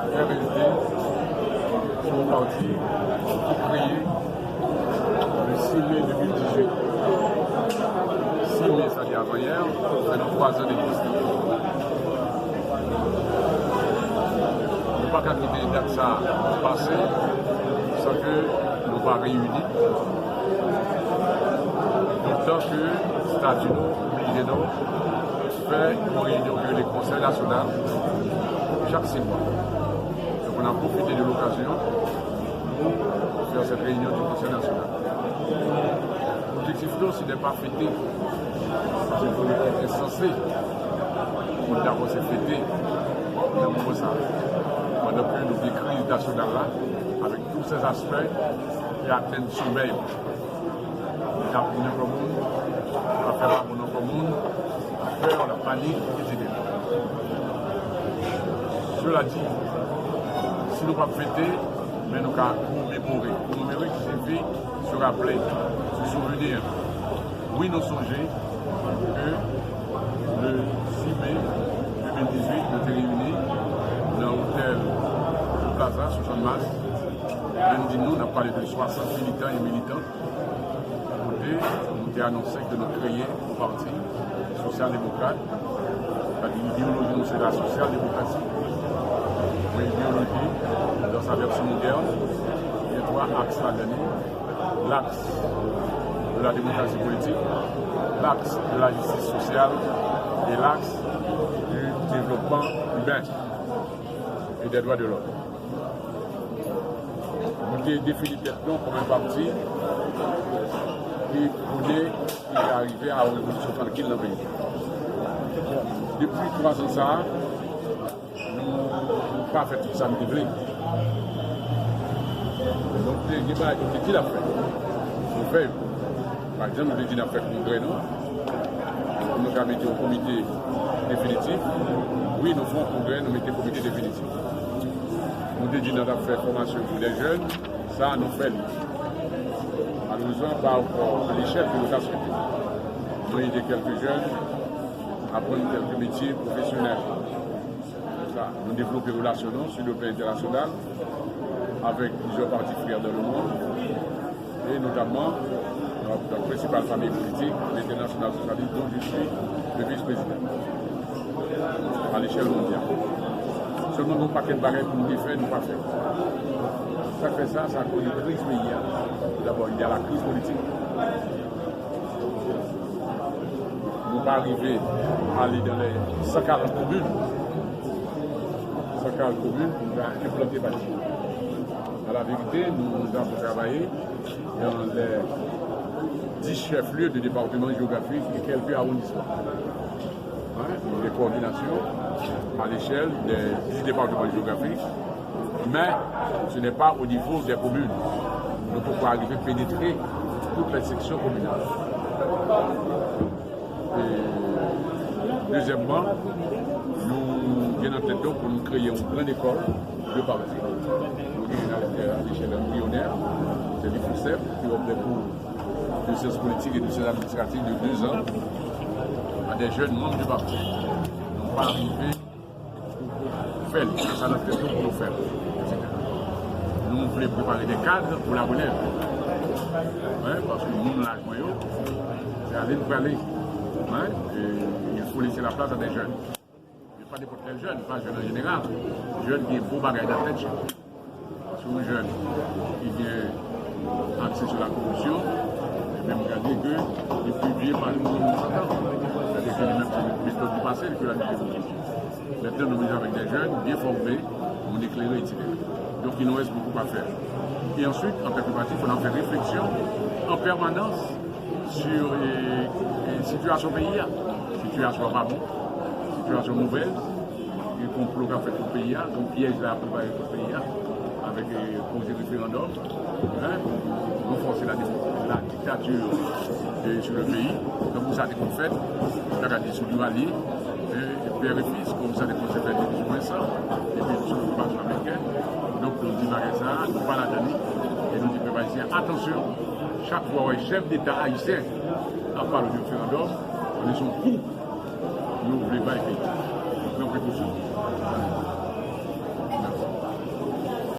RSD, son parti, qui créé le 6 mai 2018. 6 mai, ça dit avant-hier, pendant 3 ans d'existence. Il n'y a pas qu'à quitter une date ça passé, sans que nous pas réunis. D'autant que Statuno, Mileno, fait une réunion avec les conseils nationaux chaque 6 mois. Donc on a profité de l'occasion pour faire cette réunion du conseil national. L'objectif ce n'est pas fêter, parce qu'il est censé pour d'abord se fêter dans le ça. Pendant que nous avons crise nationale là, avec tous ces aspects qui atteignent le sommeil. Les capitaines communs, la faire la commune, la peur, la panique, etc. Cela dit, si nous ne pouvons pas fêter, mais nous allons commémorer. Commémorer qui signifie se rappeler, se souvenir. Oui, nous songeons que le 6 mai 2018, nous sommes réunis dans l'hôtel Plaza, sur Jean Mas. Nous avons parlé de 60 militants et militantes. Nous avons annoncé que nous créions un parti social-démocrate. L'idéologie, c'est la social-démocratie. L'idéologie, dans sa version moderne, il y a 3 axes à donner. L'axe de la démocratie politique, l'axe de la justice sociale et l'axe du développement humain et des droits de l'homme. Nous avons défini maintenant comme un parti qui voulait arriver à une révolution tranquille dans le pays. Depuis 3 ans, ça, nous n'avons pas fait tout ça, nous devons. Donc, les débats, nous dit la fait. Nous faisons. Par exemple, nous avons fait un congrès, nous avons mis au comité définitif. Oui, nous faisons un congrès, nous mettons au comité définitif. Nous avons fait formation pour les jeunes, ça, nous faisons. Malheureusement, pas encore à l'échelle de notre société. Nous avons aidé quelques jeunes à apprendre quelques métiers professionnels. Nous développons des relations sur le plan international avec plusieurs partis frères dans le monde et notamment notre principale famille politique, l'International Socialiste, dont je suis le vice-président à l'échelle mondiale. Seulement, nous n'avons pas de barrière pour nous défaire, nous pas faire. Ça fait ça, ça cause une crise pays. D'abord, il y a la crise politique. Nous ne pas arriver à aller dans les 140 communes. 140 communes pour implanter bâti. À la vérité, nous avons travaillé dans les 10 chefs-lieux de département géographique et quelques arrondissements. Des coordinations à l'échelle des 10 départements géographiques, mais ce n'est pas au niveau des communes. Nous ne pouvons pas arriver à pénétrer toutes les sections communales. Et deuxièmement, nous venons en tête pour nous créer une grande école de parti. Nous avons à l'échelle embryonnaire, c'est l'IFOSEP qui offre des cours de sciences politiques et de sciences administratives de 2 ans à des jeunes membres du parti. Nous ne pas arriver pour faire ça notre question pour nous faire. Nous voulons préparer des cadres pour la relève. Ouais, parce que nous, l'âge moyen, c'est aller pour aller. Ouais, il faut laisser la place à des jeunes. Mais pas n'importe quel jeune, pas jeune en général. Jeune qui est beau bagage dans la tête. Parce qu'un jeune qui vient axé sur la corruption, et même regarder qu'il est publié par le monde c'est-à-dire que même c'est méthode du passé que la vie. Maintenant, nous sommes avec des jeunes bien formés, on éclairé, etc. Donc il nous reste beaucoup à faire. Et ensuite, en tant que parti, il faut en faire réflexion en permanence sur les situations pays, situation pas bon, situation mauvaise, et complot qu'a fait pour le pays, donc piège à préparer pour le pays, avec les projets de référendum, pour renforcer la dictature sur le pays. Donc vous savez qu'on fait, on a regardé sur du Mali, et père et fils, comme ça, des conséquences de moins ça, et puis sur l'occupation américaine. Donc nous disons ça, nous parlons à Dani, et nous disons haïtiens, attention, chaque fois un chef d'État haïtien a parlé du référendum, on est son coup, nous ne voulons pas être. Donc, précaution.